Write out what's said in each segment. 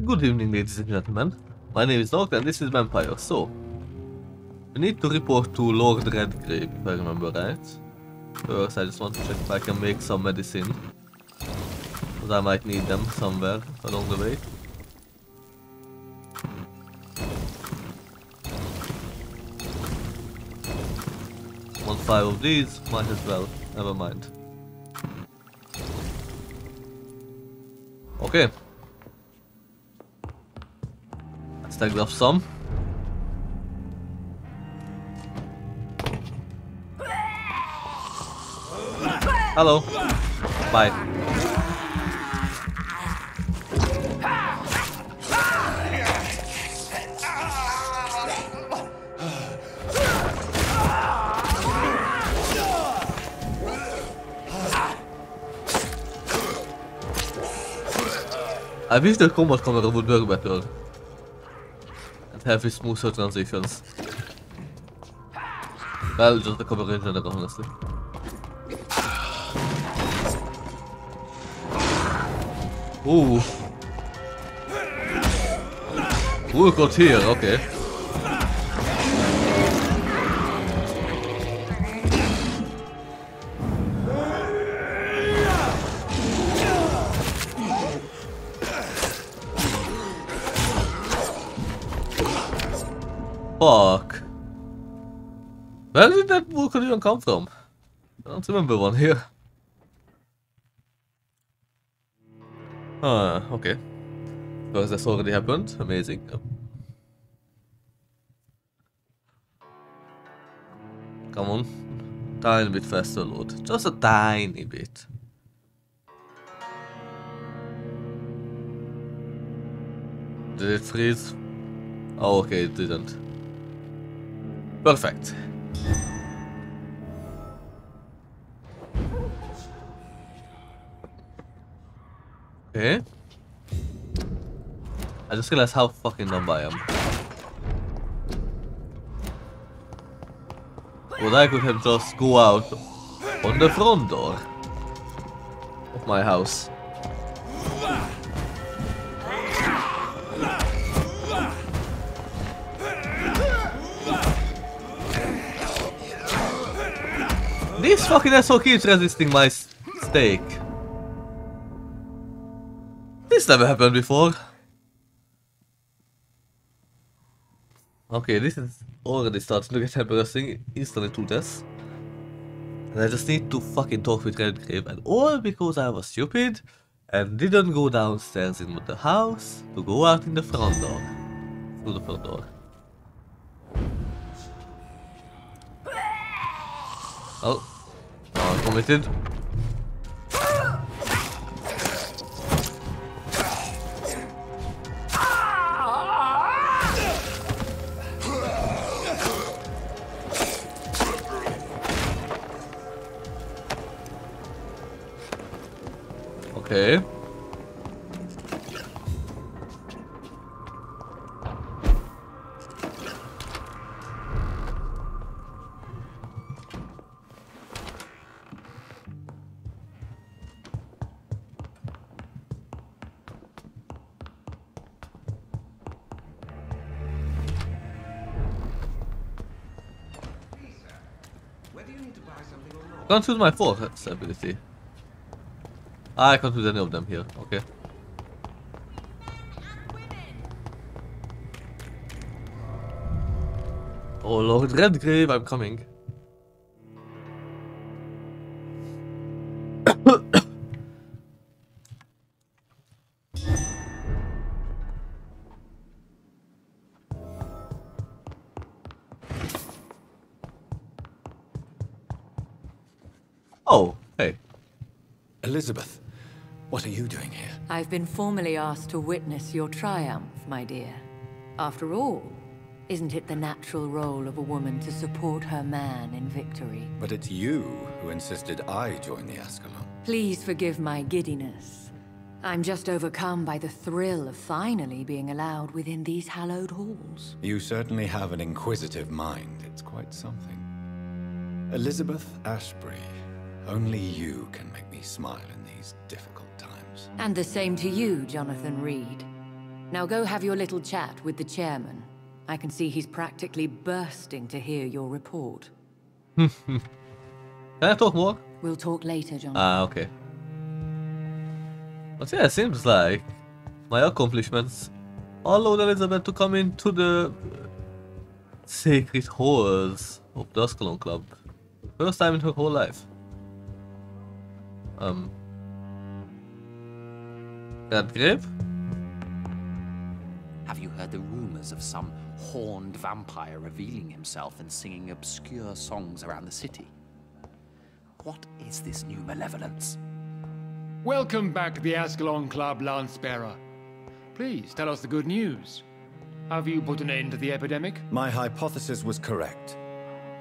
Good evening, ladies and gentlemen. My name is Noctastrum and this is Vampyr. So, we need to report to Lord Redgrave, if I remember right. First, I just want to check if I can make some medicine. Because I might need them somewhere along the way. Want 5 of these? Might as well. Never mind. Okay. Let's take off some. Hello. Bye. I wish the combat camera would work better and have smoother transitions. Well, just the camera in general, honestly. Ooh. Ooh, got here, okay. Fuck. Where did that Vulcan even come from? I don't remember one here. Ah, okay. Because that's already happened. Amazing. Come on. Tiny bit faster load. Just a tiny bit. Did it freeze? Oh, okay, it didn't. Perfect. Okay. I just realized how fucking dumb I am. But I could have just go out on the front door of my house. This fucking asshole keeps resisting my stake. This never happened before. Okay, this is already starting to get embarrassing. Instantly to this. And I just need to fucking talk with Redgrave, and all because I was stupid and didn't go downstairs into the house to go out in the front door. Through the front door. Oh. Committed. Okay. Can't use my force ability. I can't use any of them here, okay. Oh Lord Redgrave, I'm coming. Oh, hey. Elizabeth, what are you doing here? I've been formally asked to witness your triumph, my dear. After all, isn't it the natural role of a woman to support her man in victory? But it's you who insisted I join the Ascalon. Please forgive my giddiness. I'm just overcome by the thrill of finally being allowed within these hallowed halls. You certainly have an inquisitive mind. It's quite something. Elizabeth Ashbury, only you can make me smile in these difficult times. And the same to you, Jonathan Reed. Now go have your little chat with the chairman. I can see he's practically bursting to hear your report. Can I talk more? We'll talk later, Jonathan. Ah, okay. But yeah, it seems like my accomplishments allowed Elizabeth to come into the sacred halls of the Ascalon Club. First time in her whole life. Redgrave? Have you heard the rumors of some horned vampire revealing himself and singing obscure songs around the city? What is this new malevolence? Welcome back to the Ascalon Club, Lance-Bearer. Please tell us the good news. Have you put an end to the epidemic? My hypothesis was correct.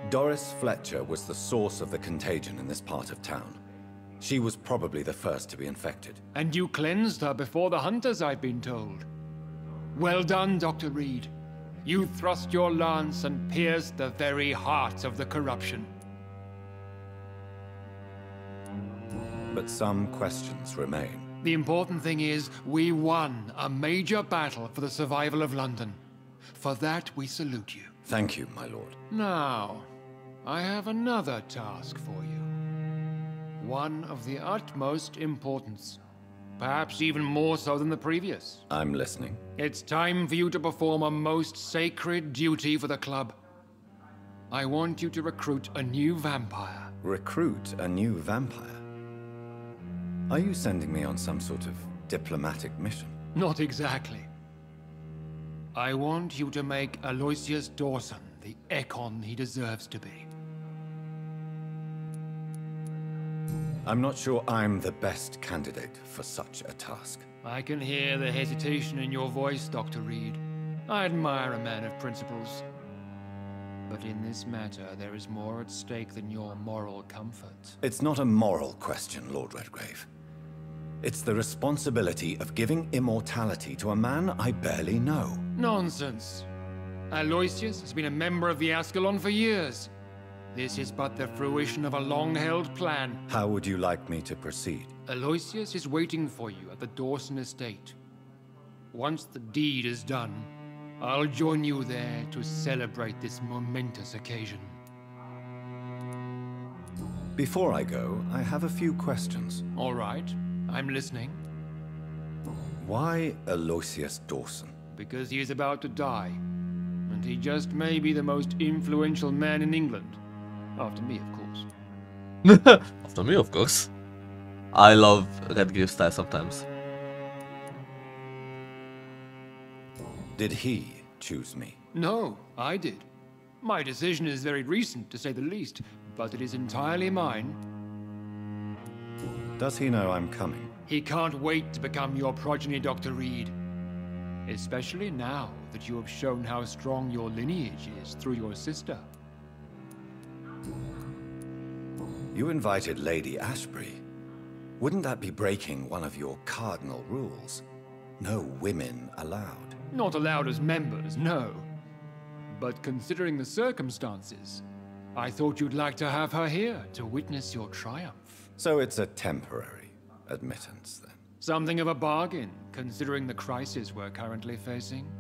Doris Fletcher was the source of the contagion in this part of town. She was probably the first to be infected. And you cleansed her before the hunters, I've been told. Well done, Dr. Reed. You thrust your lance and pierced the very heart of the corruption. But some questions remain. The important thing is, we won a major battle for the survival of London. For that, we salute you. Thank you, my lord. Now, I have another task for you. One of the utmost importance. Perhaps even more so than the previous. I'm listening. It's time for you to perform a most sacred duty for the club. I want you to recruit a new vampire. Recruit a new vampire? Are you sending me on some sort of diplomatic mission? Not exactly. I want you to make Aloysius Dawson the Ekon he deserves to be. I'm not sure I'm the best candidate for such a task. I can hear the hesitation in your voice, Dr. Reed. I admire a man of principles. But in this matter, there is more at stake than your moral comfort. It's not a moral question, Lord Redgrave. It's the responsibility of giving immortality to a man I barely know. Nonsense. Aloysius has been a member of the Ascalon for years. This is but the fruition of a long-held plan. How would you like me to proceed? Aloysius is waiting for you at the Dawson estate. Once the deed is done, I'll join you there to celebrate this momentous occasion. Before I go, I have a few questions. All right, I'm listening. Why Aloysius Dawson? Because he is about to die. And he just may be the most influential man in England. After me, of course. After me, of course. I love Redgrave style sometimes. Did he choose me? No, I did. My decision is very recent, to say the least, but it is entirely mine. Does he know I'm coming? He can't wait to become your progeny, Dr. Reed. Especially now that you have shown how strong your lineage is through your sister. You invited Lady Ashbury. Wouldn't that be breaking one of your cardinal rules? No women allowed. Not allowed as members, no. But considering the circumstances, I thought you'd like to have her here to witness your triumph. So it's a temporary admittance, then? Something of a bargain, considering the crisis we're currently facing.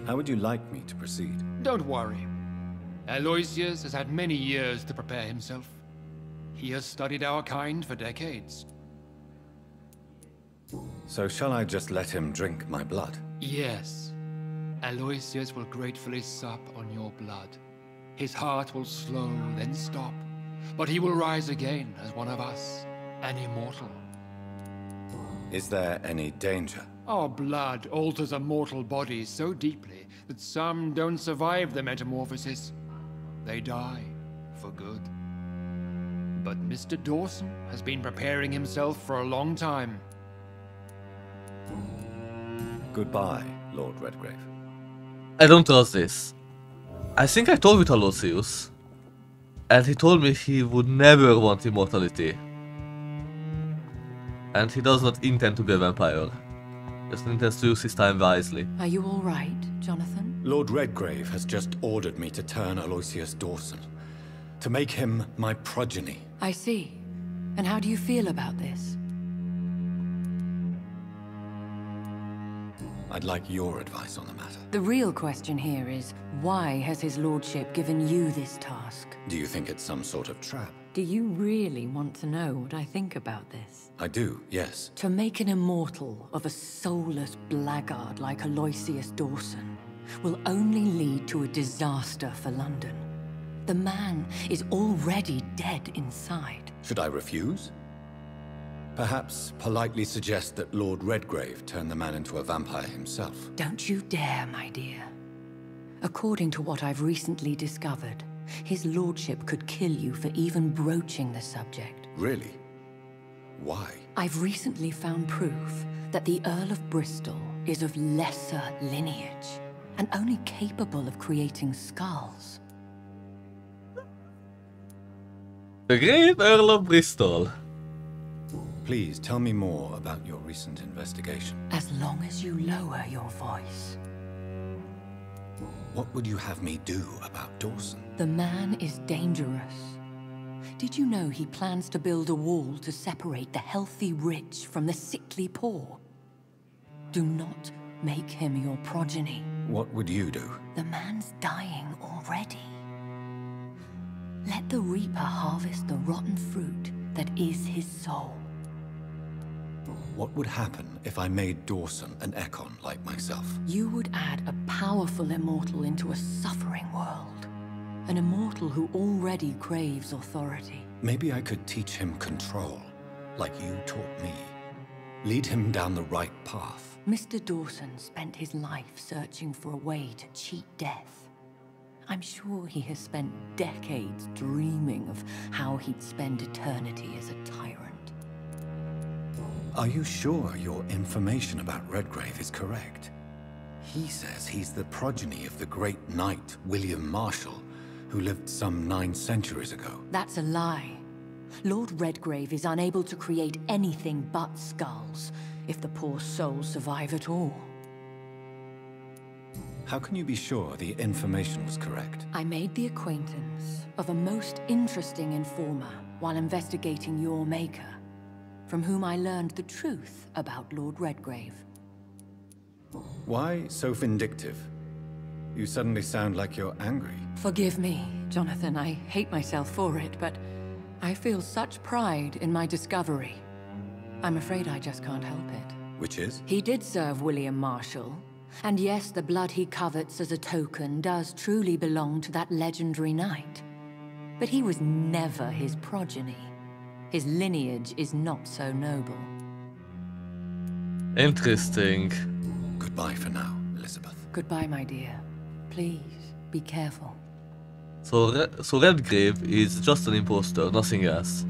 How would you like me to proceed? Don't worry. Aloysius has had many years to prepare himself. He has studied our kind for decades. So shall I just let him drink my blood? Yes. Aloysius will gratefully sup on your blood. His heart will slow, then stop. But he will rise again as one of us, an immortal. Is there any danger? Our blood alters a mortal body so deeply that some don't survive the metamorphosis. They die for good. But Mr. Dawson has been preparing himself for a long time. Goodbye, Lord Redgrave. I don't trust this. I think I talked with Aloysius, and he told me he would never want immortality. And he does not intend to be a vampire. Just intends to use his time wisely. Are you all right, Jonathan? Lord Redgrave has just ordered me to turn Aloysius Dawson, to make him my progeny. I see. And how do you feel about this? I'd like your advice on the matter. The real question here is, why has his lordship given you this task? Do you think it's some sort of trap? Do you really want to know what I think about this? I do, yes. To make an immortal of a soulless blackguard like Aloysius Dawson will only lead to a disaster for London. The man is already dead inside. Should I refuse? Perhaps politely suggest that Lord Redgrave turn the man into a vampire himself. Don't you dare, my dear. According to what I've recently discovered, his lordship could kill you for even broaching the subject. Really? Why? I've recently found proof that the Earl of Bristol is of lesser lineage and only capable of creating skulls. The great Earl of Bristol. Please tell me more about your recent investigation. As long as you lower your voice. What would you have me do about Dawson? The man is dangerous. Did you know he plans to build a wall to separate the healthy rich from the sickly poor? Do not make him your progeny. What would you do? The man's dying already. Let the reaper harvest the rotten fruit that is his soul. What would happen if I made Dawson an Ekon like myself? You would add a powerful immortal into a suffering world. An immortal who already craves authority. Maybe I could teach him control, like you taught me. Lead him down the right path. Mr. Dawson spent his life searching for a way to cheat death. I'm sure he has spent decades dreaming of how he'd spend eternity as a tyrant. Are you sure your information about Redgrave is correct? He says he's the progeny of the great knight William Marshall, who lived some 9 centuries ago. That's a lie. Lord Redgrave is unable to create anything but skulls, if the poor souls survive at all. How can you be sure the information was correct? I made the acquaintance of a most interesting informer while investigating your maker, from whom I learned the truth about Lord Redgrave. Why so vindictive? You suddenly sound like you're angry. Forgive me, Jonathan. I hate myself for it, but I feel such pride in my discovery. I'm afraid I just can't help it. Which is? He did serve William Marshall, and yes, the blood he covets as a token does truly belong to that legendary knight. But he was never his progeny. His lineage is not so noble. Interesting. Goodbye for now, Elizabeth. Goodbye, my dear. Please, be careful. So Redgrave is just an imposter, nothing else.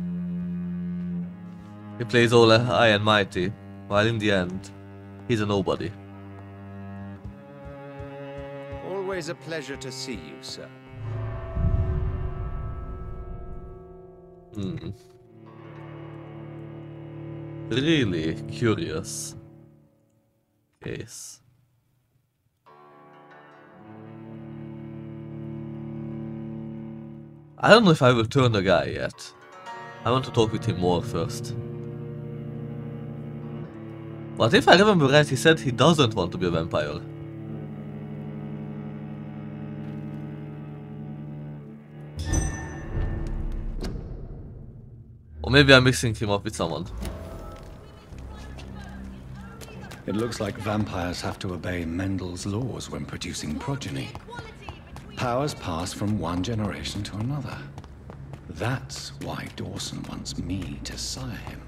He plays all high and mighty, while in the end, he's a nobody. Always a pleasure to see you, sir. Really curious case. I don't know if I will turn the guy yet. I want to talk with him more first. But if I remember right, he said he doesn't want to be a vampire. Or maybe I'm mixing him up with someone. It looks like vampires have to obey Mendel's laws when producing progeny. Powers pass from one generation to another. That's why Dawson wants me to sire him.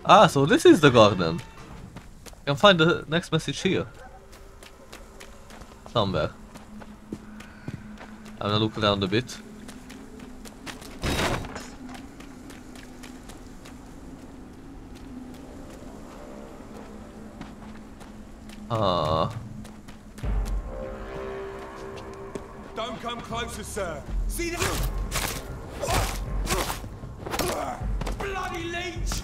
Ah, so this is the garden. I can find the next message here. Somewhere. I'm gonna look around a bit. Don't come closer, sir. See that? Bloody leech!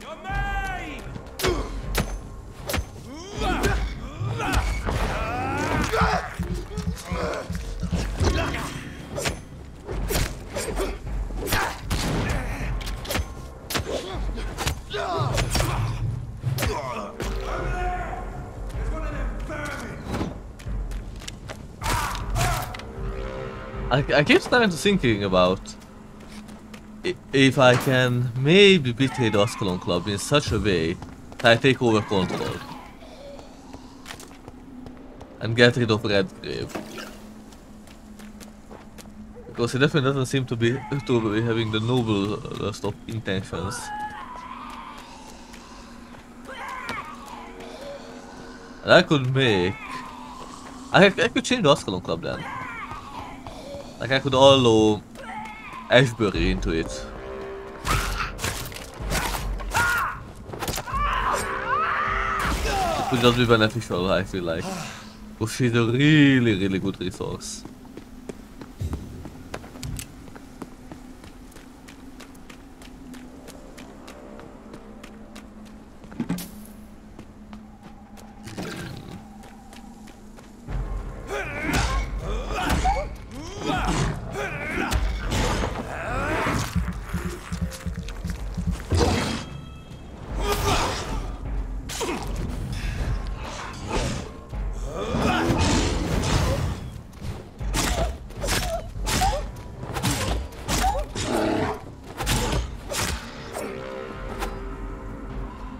You're mine! I keep starting to thinking about if I can maybe betray the Ascalon Club in such a way that I take over control and get rid of Redgrave. Because he definitely doesn't seem to be having the noblest of intentions. And I could make... I could change the Ascalon Club then. Like I could allow Ashbury into it. It would just be beneficial, I feel like. Because she's a really good resource.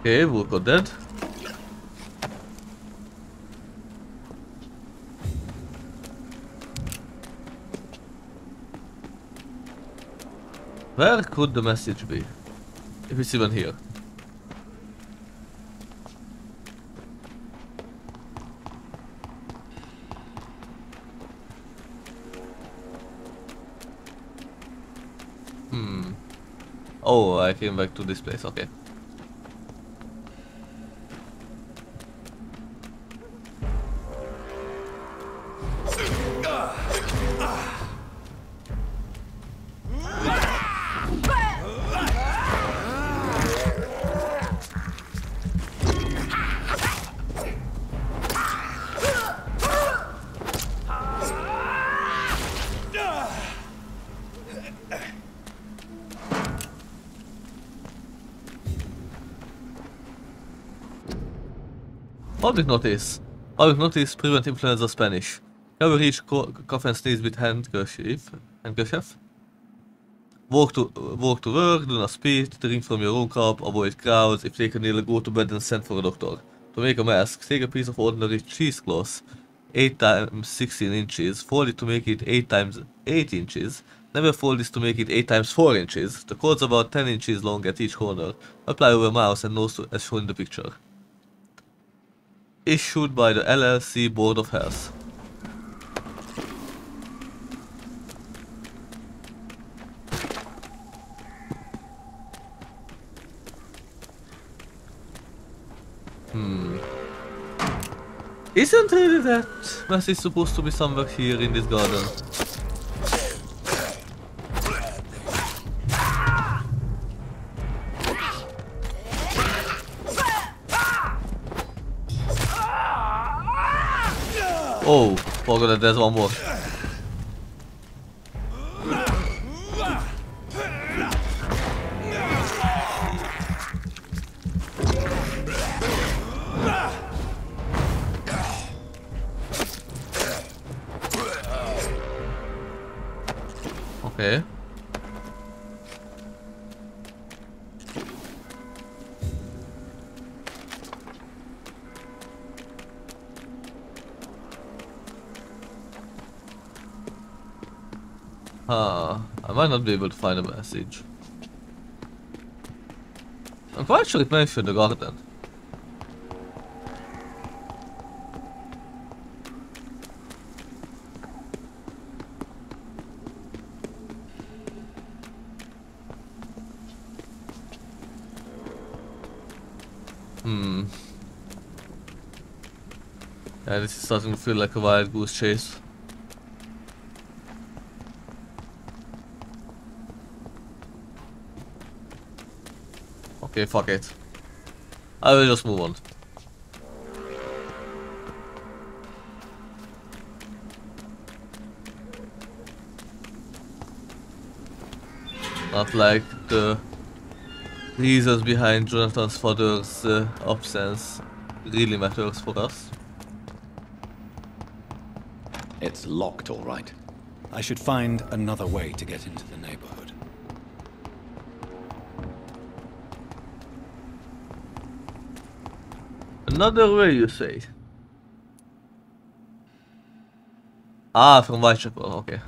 Okay, we'll go dead. Where could the message be? If it's even here. Oh, I came back to this place, okay. Public notice. Public notice, prevent influenza Spanish. Cover each cough and sneeze with handkerchief. Walk to work, do not speak, drink from your own cup, avoid crowds, if taken ill, go to bed and send for a doctor. To make a mask, take a piece of ordinary cheesecloth, 8 times 16 inches, fold it to make it 8 times 8 inches, never fold this to make it 8 times 4 inches, the cord's about 10 inches long at each corner, apply over mouse and nose as shown in the picture. Issued by the LLC Board of Health. Isn't really that message supposed to be somewhere here in this garden? Oh, forgot that there's one more. Okay. I might not be able to find a message. I'm quite sure it mentioned the garden. Yeah, this is starting to feel like a wild goose chase. Okay, fuck it. I will just move on. Not like the reasons behind Jonathan's father's absence really matters for us. It's locked, all right. I should find another way to get into the neighborhood. Another way, you say? Ah, from Whitechapel, okay.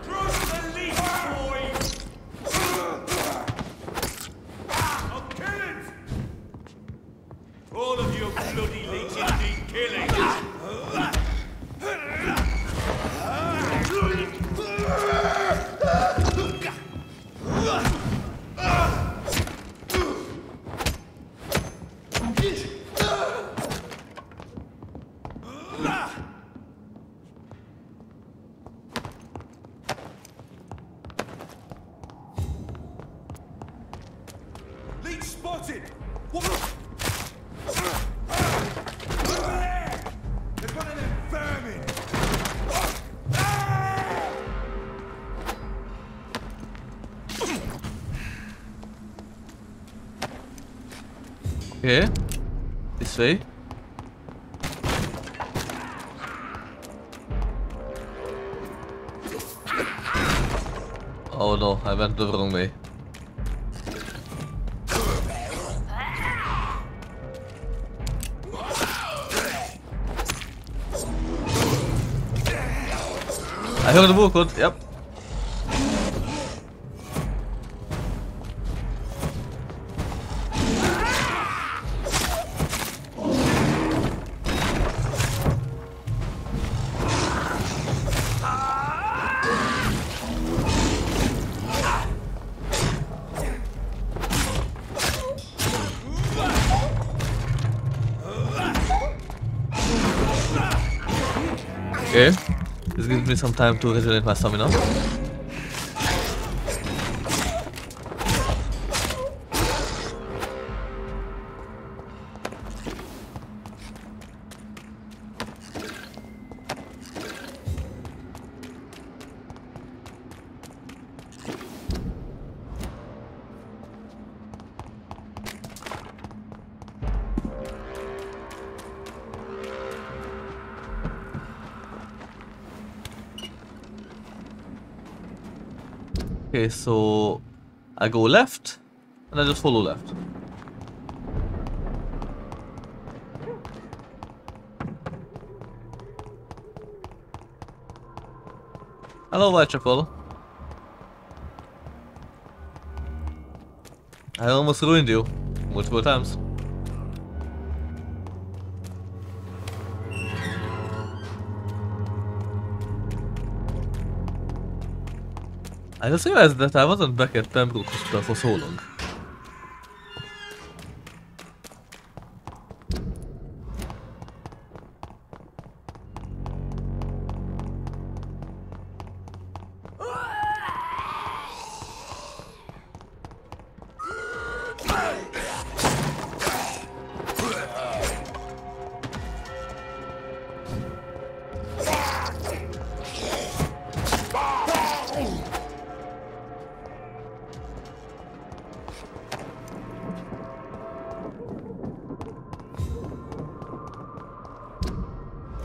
Cross the leaf, boys! I'll kill it! All of you bloody leeches need killing! Leech spotted! What? Over there! There's one of them vermin! Okay. This way. Oh no, I went the wrong way. I heard the book, yep. Okay, this gives me some time to regenerate my stamina. Okay, so I go left and I just follow left. Hello, Whitechapel. I almost ruined you multiple times. I just realized that I wasn't back at Pembroke Hospital for so long.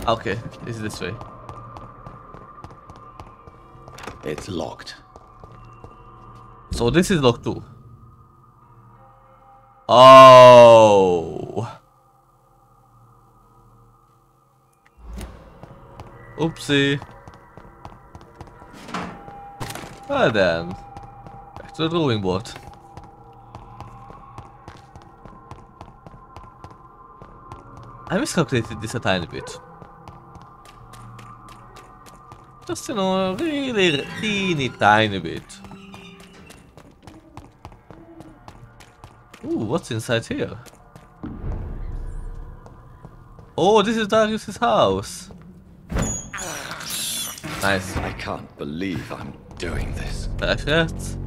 Okay, it's this way. It's locked. So this is locked too. Oh. Oopsie. Well then. Back to the drawing board. I miscalculated this a tiny bit. Just, you know, really teeny tiny bit. Ooh, what's inside here? Oh, this is Darius's house. Nice. I can't believe I'm doing this. Perfect.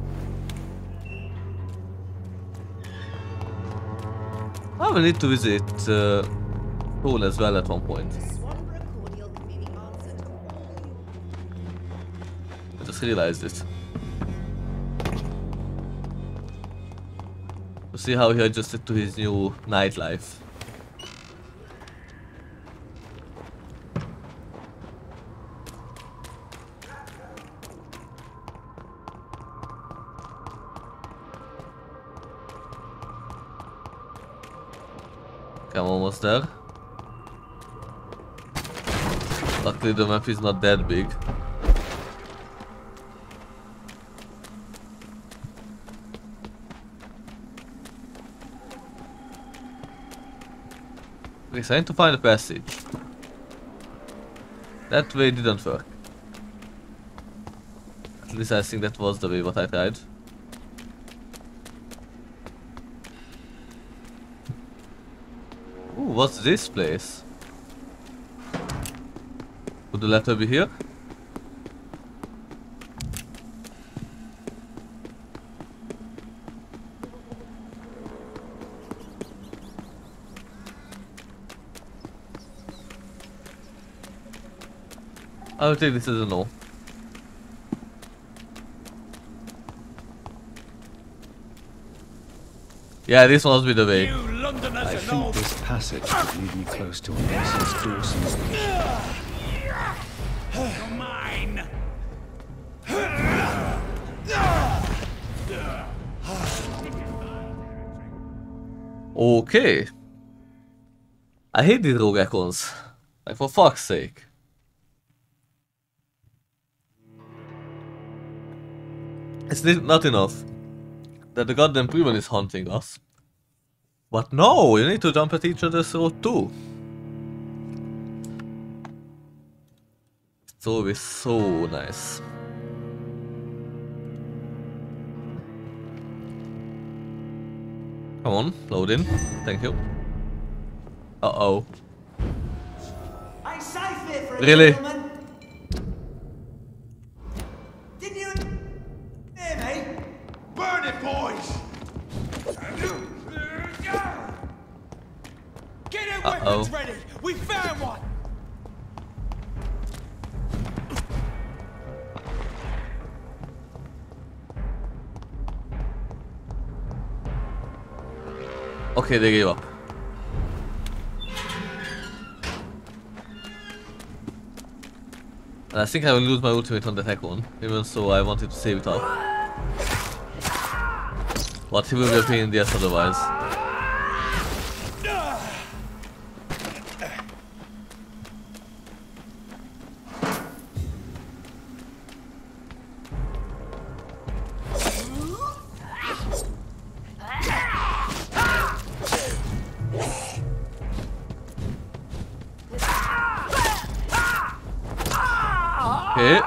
I will need to visit Paul as well at one point. I just realized it. To see how he adjusted to his new nightlife. Okay, I'm almost there. Luckily the map is not that big. Okay, so I need to find a passage. That way didn't work. At least I think that was the way what I tried. Ooh, what's this place? Could the letter be here? I will take this as a no. Yeah, this must be the way. I think this passage could lead me close to Mrs. Dawson's leash. You're mine. Okay. I hate these rogue icons. Like, for fuck's sake. It's not enough that the goddamn prison is hunting us. But no, you need to jump at each other's throat too. It's always so nice. Come on, load in. Thank you. Uh-oh. Really? Didn't you hear me? Burn it, boys! Get your weapons ready! We found one! Okay, they gave up. And I think I will lose my ultimate on the attack one, even so I wanted to save it up. But he will be a pain in the ass otherwise. Okay.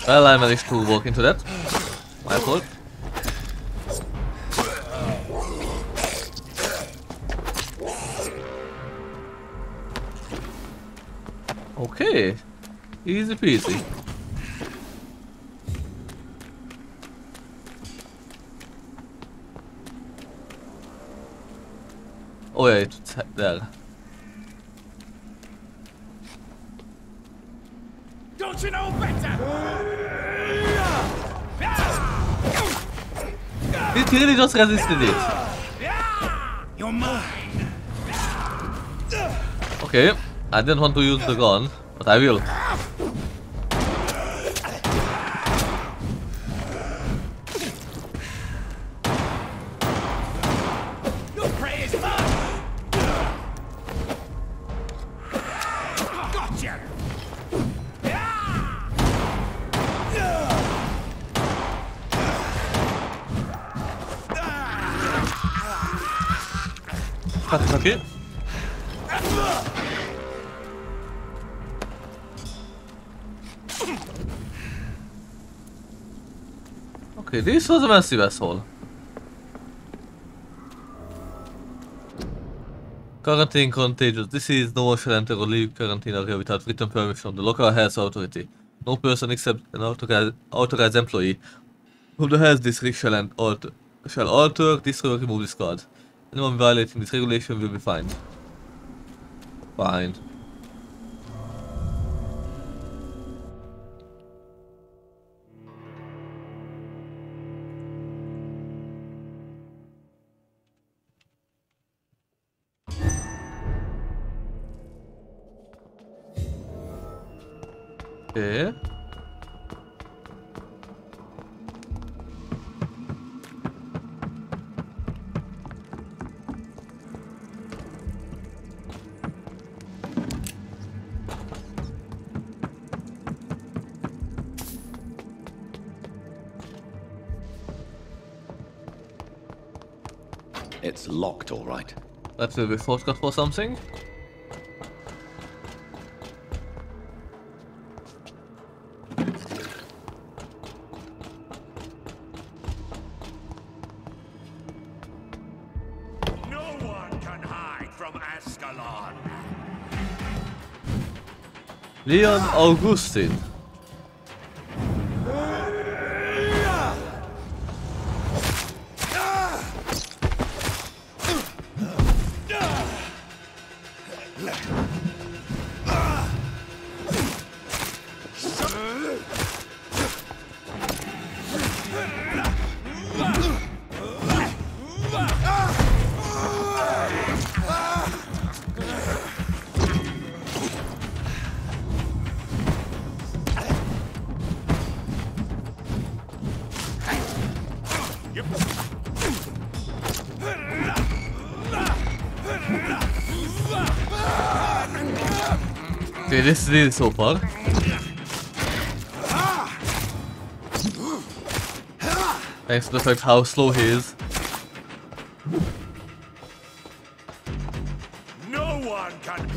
Well, I managed to walk into that. My fault. Okay. Easy peasy. Oh yeah, it's there. Don't you know better? It really just resisted it. You're mine. Okay, I didn't want to use the gun, but I will. Your prey is mine. Gotcha. Okay. Okay, this was a massive asshole. Quarantine contagious. This is no one shall enter or leave quarantine area without written permission from the local health authority. No person except an authorized employee whom the health district shall alter, destroy or remove this card. Anyone violating this regulation will be fined. Fine. Okay. It's locked, all right. That will be shortcut for something. No one can hide from Ascalon. Leon Augustin. Okay, this is it so far. Thanks to the fact how slow he is. No one can.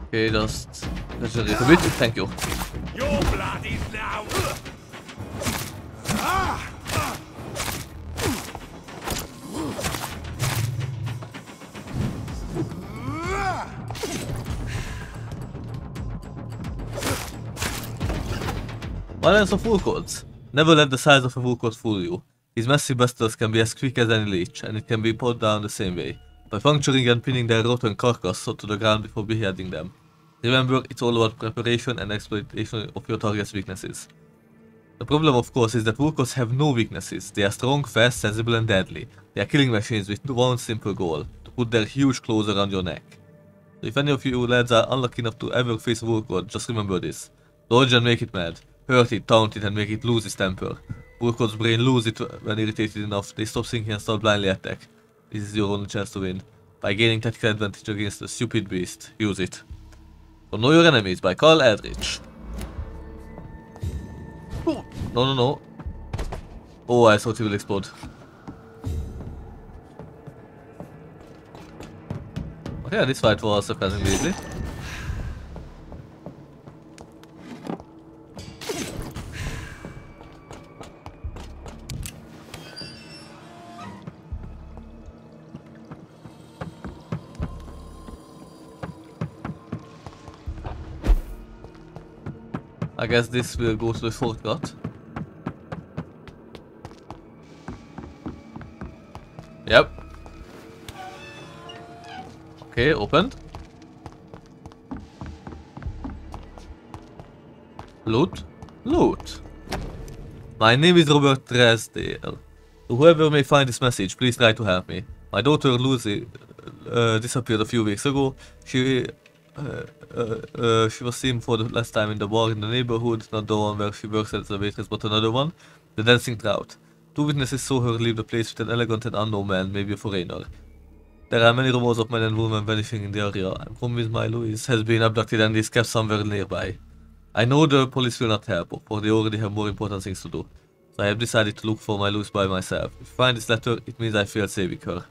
Okay, just regenerate a bit. Thank you. Your blood is now. Balance of Vulcods. Never let the size of a Vulcod fool you. His massive battles can be as quick as any leech, and it can be put down the same way, by puncturing and pinning their rotten carcass to the ground before beheading them. Remember, it's all about preparation and exploitation of your target's weaknesses. The problem, of course, is that Vulcods have no weaknesses. They are strong, fast, sensible, and deadly. They are killing machines with one simple goal: to put their huge claws around your neck. So if any of you lads are unlucky enough to ever face a Vulcod, just remember this. Dodge and make it mad. Hurt it, taunt it, and make it lose its temper. Vulcod's brain lose it when irritated enough. They stop thinking and start blindly attack. This is your only chance to win. By gaining tactical advantage against a stupid beast, use it. So Know Your Enemies by Carl Eldritch. Oh, no. Oh, I thought he will explode. Okay, this fight was surprisingly easy. I guess this will go to the shortcut. Yep. Okay, opened. Loot. Loot. My name is Robert Drysdale. Whoever may find this message, please try to help me. My daughter Lucy disappeared a few weeks ago. She was seen for the last time in the bar in the neighborhood, not the one where she works as a waitress, but another one, the Dancing Trout. 2 witnesses saw her leave the place with an elegant and unknown man, maybe a foreigner. There are many rumors of men and women vanishing in the area. I'm convinced my Louise has been abducted and is kept somewhere nearby. I know the police will not help, for they already have more important things to do. So I have decided to look for my Louise by myself. If you find this letter, it means I failed saving her.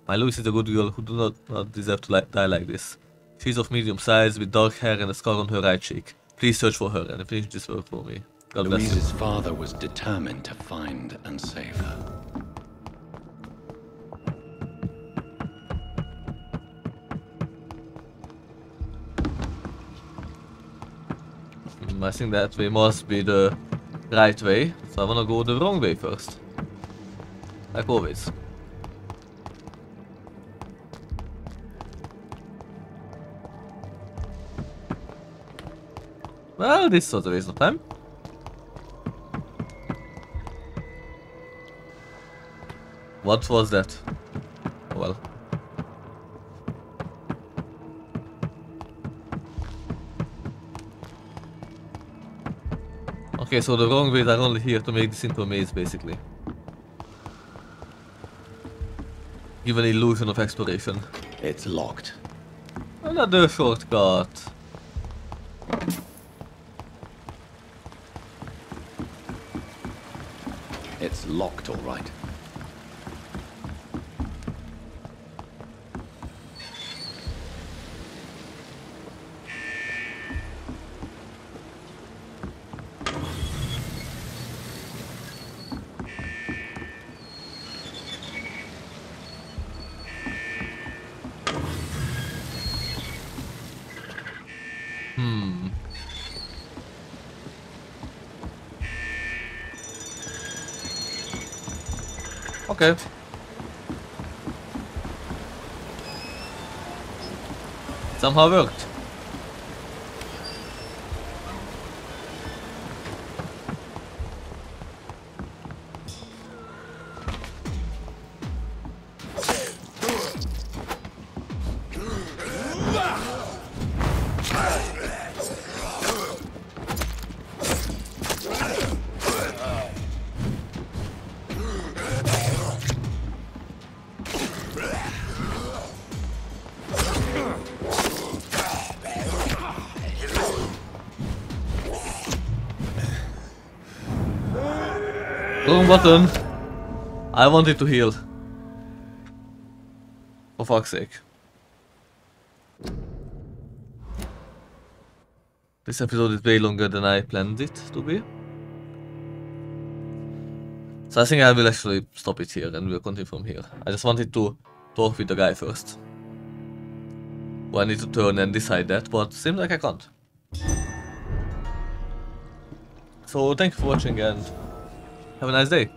My Louise is a good girl who does not deserve to die like this. She's of medium size, with dark hair and a scar on her right cheek. Please search for her and finish this work for me. God bless you. Louise's father was determined to find and save her. I think that way must be the right way, so I wanna go the wrong way first. Like always. Well, this was a waste of time. What was that? Oh well. Okay, so the wrong ways are only here to make this into a maze, basically. give an illusion of exploration. It's locked. Another shortcut. It's locked, all right. Okay. Somehow worked. Wrong button. I wanted to heal. For fuck's sake. This episode is way longer than I planned it to be. So I think I will actually stop it here and we'll continue from here. I just wanted to talk with the guy first. Well, I need to turn and decide that, but seems like I can't. So thank you for watching and have a nice day.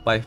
Bye.